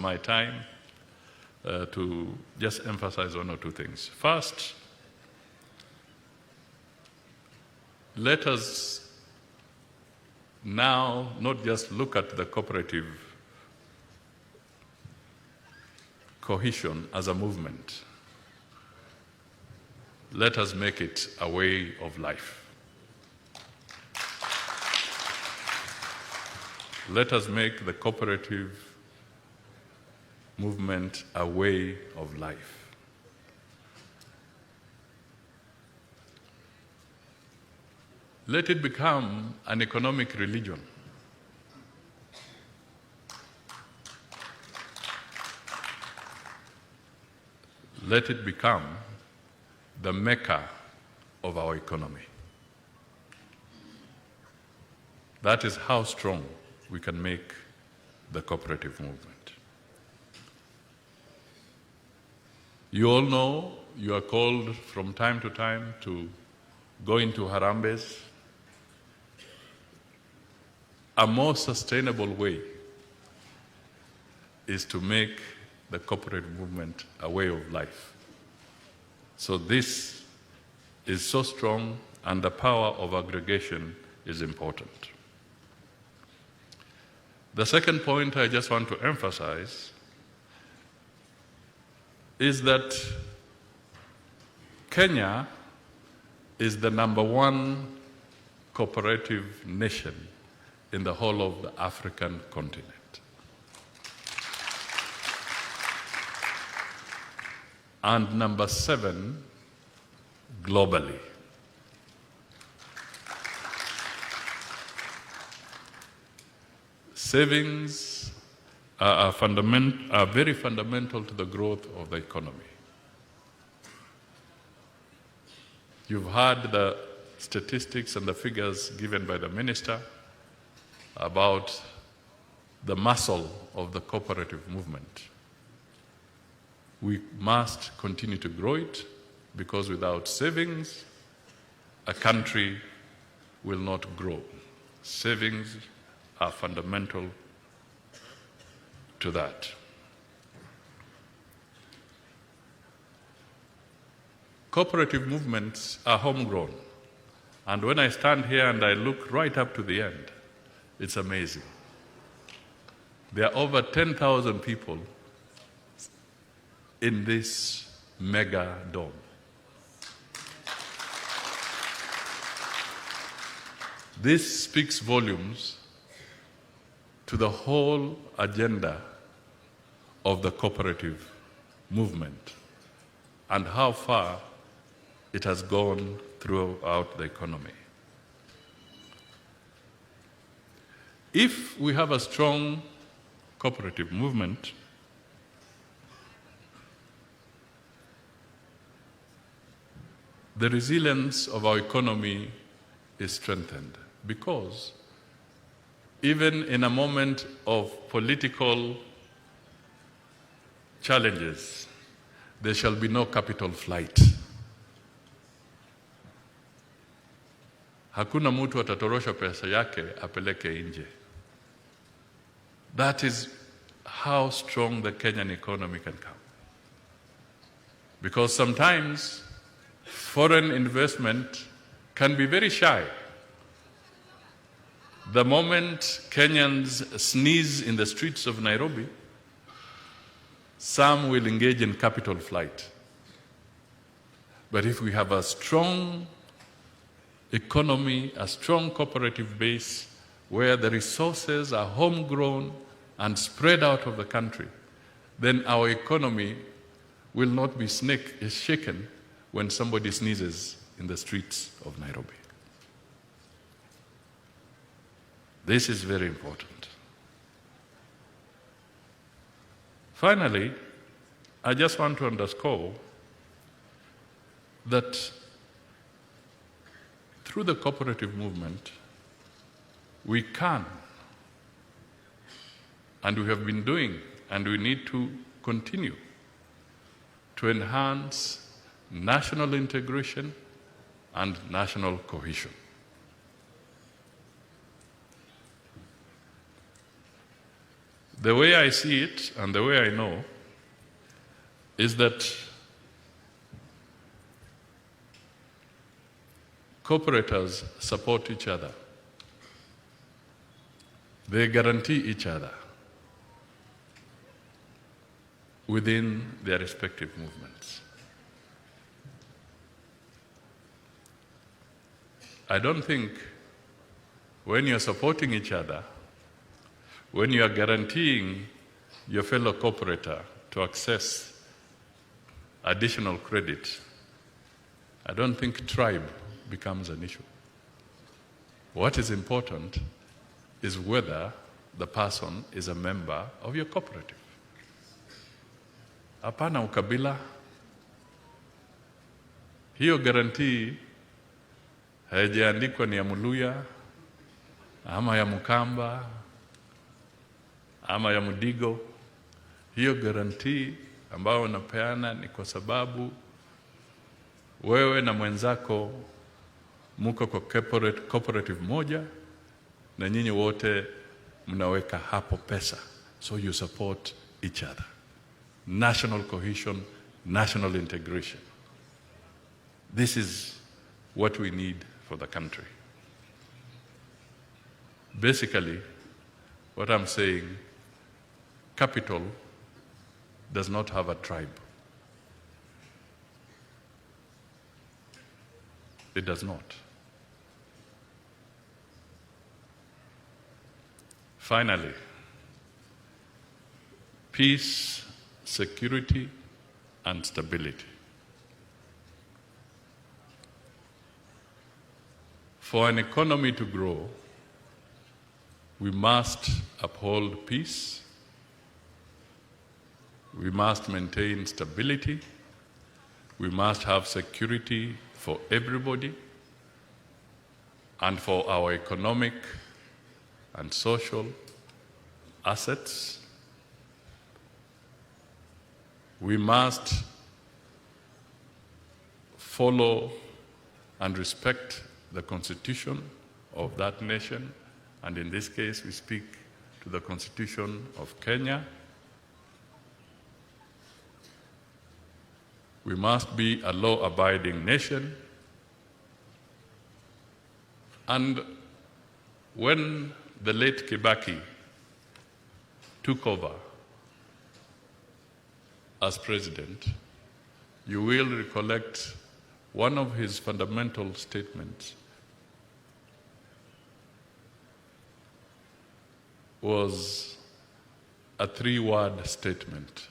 my time to just emphasize one or two things. First, let us now not just look at the cooperative cohesion as a movement. Let us make it a way of life. Let us make the cooperative movement a way of life. Let it become an economic religion. Let it become the mecca of our economy. That is how strong we can make the cooperative movement. You all know you are called from time to time to go into Harambes. A more sustainable way is to make the cooperative movement a way of life. So this is so strong, and the power of aggregation is important. The second point I just want to emphasize is that Kenya is the #1 cooperative nation in the whole of the African continent. And #7 globally. Savings are very fundamental to the growth of the economy. You've heard the statistics and the figures given by the minister about the muscle of the cooperative movement. We must continue to grow it, because without savings, a country will not grow. Savings are fundamental to that. Cooperative movements are homegrown. And when I stand here and I look right up to the end, it's amazing. There are over 10,000 people in this mega dome. This speaks volumes to the whole agenda of the cooperative movement and how far it has gone throughout the economy. If we have a strong cooperative movement, the resilience of our economy is strengthened, because even in a moment of political challenges, there shall be no capital flight. Hakuna mtu atatorosha pesa yake apeleke nje. That is how strong the Kenyan economy can come. Because sometimes foreign investment can be very shy. The moment Kenyans sneeze in the streets of Nairobi, some will engage in capital flight. But if we have a strong economy, a strong cooperative base, where the resources are homegrown and spread out of the country, then our economy will not be shaken when somebody sneezes in the streets of Nairobi. This is very important. Finally, I just want to underscore that through the cooperative movement, we can, and we have been doing, and we need to continue to enhance national integration and national cohesion. The way I see it and the way I know is that cooperators support each other. They guarantee each other within their respective movements. I don't think when you're supporting each other, when you are guaranteeing your fellow cooperator to access additional credit, I don't think tribe becomes an issue. What is important is whether the person is a member of your cooperative. Hapana ukabila. Hiyo guarantee haijaandikwa ni ya Muluya ama ya Mukamba ama ya Mudigo. Hiyo guarantee ambayo unapeana ni kwa sababu wewe na mwenzako muko kwa cooperative moja na nyinyi wote mnaweka hapo pesa. So you support each other. National cohesion, national integration. This is what we need for the country. Basically, what I'm saying, capital does not have a tribe. It does not. Finally, peace, security, and stability. For an economy to grow, we must uphold peace, we must maintain stability, we must have security for everybody and for our economic and social assets. We must follow and respect the constitution of that nation, and in this case we speak to the constitution of Kenya. We must be a law-abiding nation, and when the late Kibaki took over as president, you will recollect one of his fundamental statements was a 3-word statement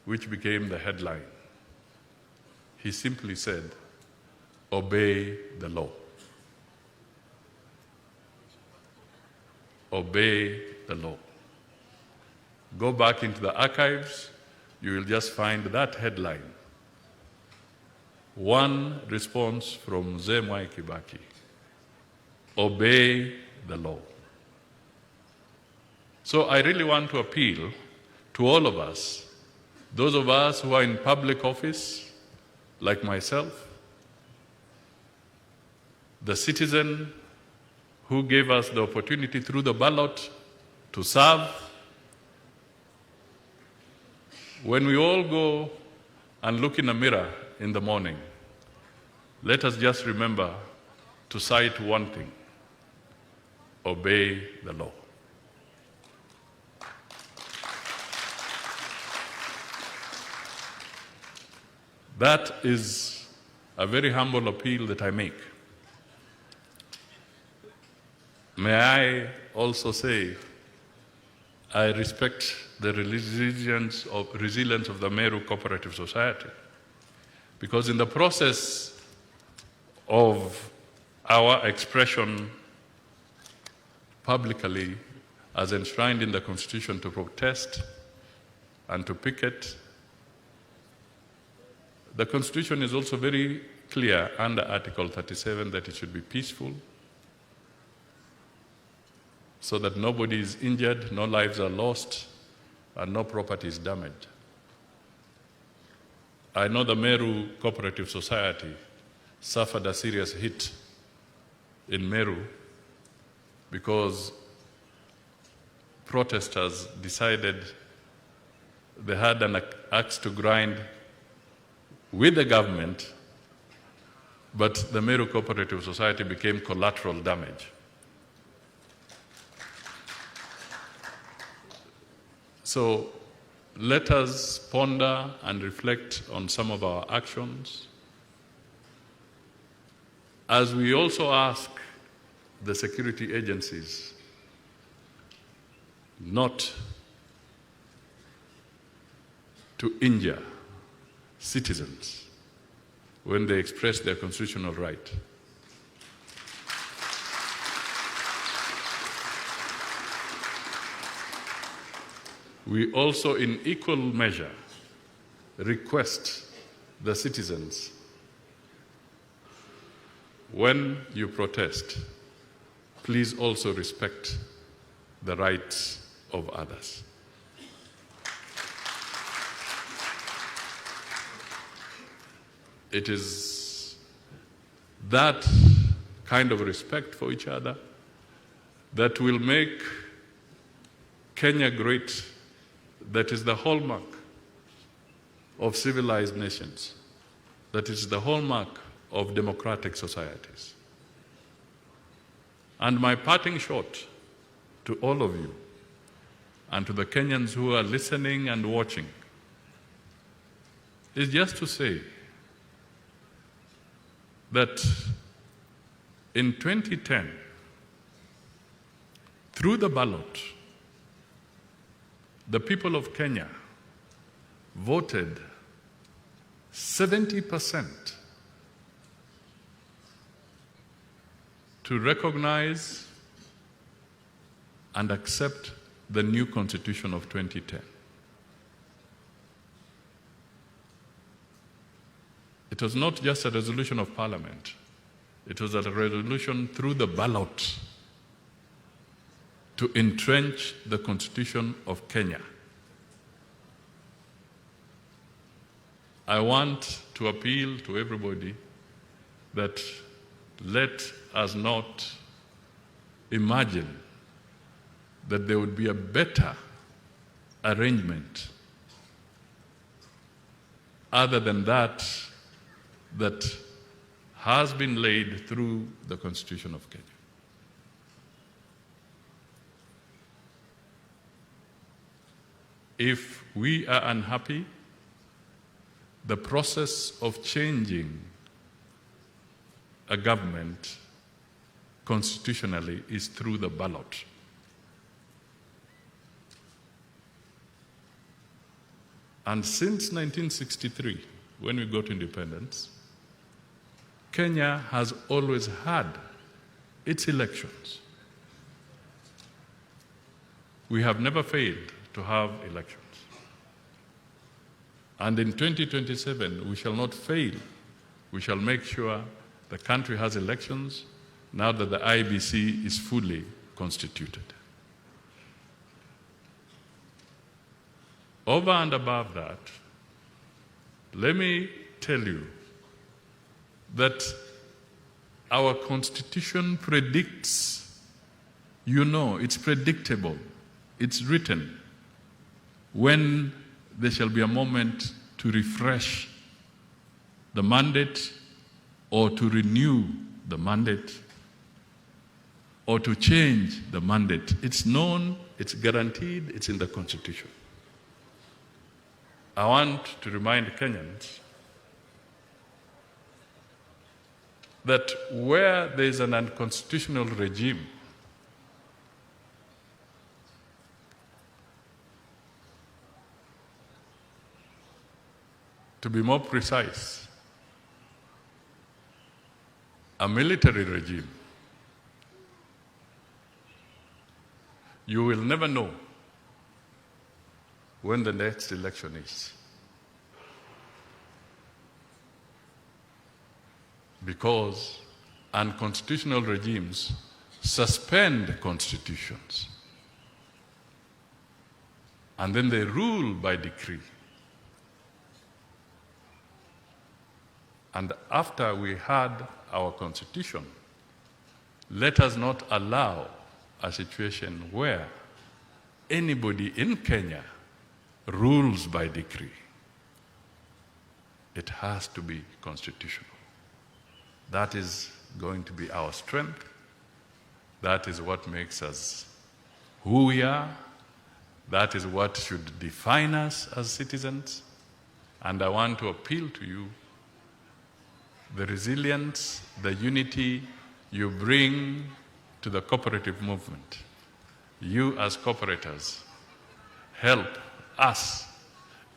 which became the headline. He simply said, "Obey the law." Obey the law. Go back into the archives, you will just find that headline. One response from Mzee Mwai Kibaki: obey the law. So I really want to appeal to all of us, those of us who are in public office, like myself, the citizen who gave us the opportunity through the ballot to serve. When we all go and look in a mirror in the morning, let us just remember to cite one thing: obey the law. That is a very humble appeal that I make. May I also say, I respect the resilience of the Meru Cooperative Society, because in the process of our expression publicly as enshrined in the Constitution to protest and to picket, the Constitution is also very clear under Article 37 that it should be peaceful, so that nobody is injured, no lives are lost, and no property is damaged. I know the Meru Cooperative Society suffered a serious hit in Meru because protesters decided they had an axe to grind with the government, but the Meru Cooperative Society became collateral damage. So let us ponder and reflect on some of our actions, as we also ask the security agencies not to injure citizens when they express their constitutional right. We also, in equal measure, request the citizens, when you protest, please also respect the rights of others. It is that kind of respect for each other that will make Kenya great, that is the hallmark of civilized nations, that is the hallmark of democratic societies. And my parting shot to all of you and to the Kenyans who are listening and watching is just to say that in 2010, through the ballot, the people of Kenya voted 70% to recognize and accept the new constitution of 2010. It was not just a resolution of parliament, it was a resolution through the ballot to entrench the constitution of Kenya. I want to appeal to everybody that let us not imagine that there would be a better arrangement other than that has been laid through the Constitution of Kenya. If we are unhappy, the process of changing a government constitutionally is through the ballot. And since 1963, when we got independence, Kenya has always had its elections. We have never failed to have elections. And in 2027, we shall not fail. We shall make sure the country has elections now that the IBC is fully constituted. Over and above that, let me tell you that our Constitution predicts, it's predictable, it's written, when there shall be a moment to refresh the mandate or to renew the mandate or to change the mandate. It's known, it's guaranteed, it's in the Constitution. I want to remind Kenyans that where there is an unconstitutional regime, to be more precise, a military regime, you will never know when the next election is. Because unconstitutional regimes suspend constitutions. And then they rule by decree. And after we had our constitution, let us not allow a situation where anybody in Kenya rules by decree. It has to be constitutional. That is going to be our strength. That is what makes us who we are. That is what should define us as citizens. And I want to appeal to you, the resilience, the unity you bring to the cooperative movement. You as cooperators help us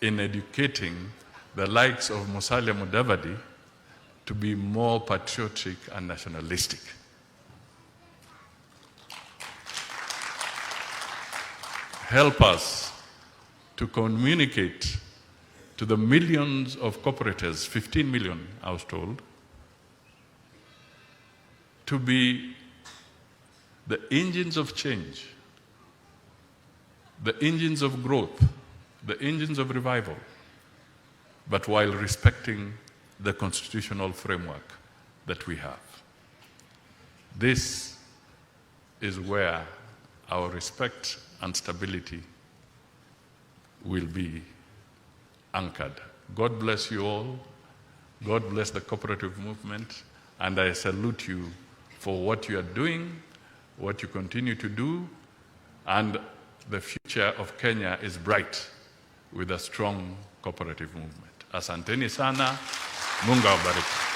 in educating the likes of Musalia Mudavadi to be more patriotic and nationalistic. Help us to communicate to the millions of cooperators, 15 million I was told, to be the engines of change, the engines of growth, the engines of revival, but while respecting the constitutional framework that we have. This is where our respect and stability will be anchored. God bless you all. God bless the cooperative movement. And I salute you for what you are doing, what you continue to do, and the future of Kenya is bright with a strong cooperative movement. Asanteni sana. Mungu awabariki.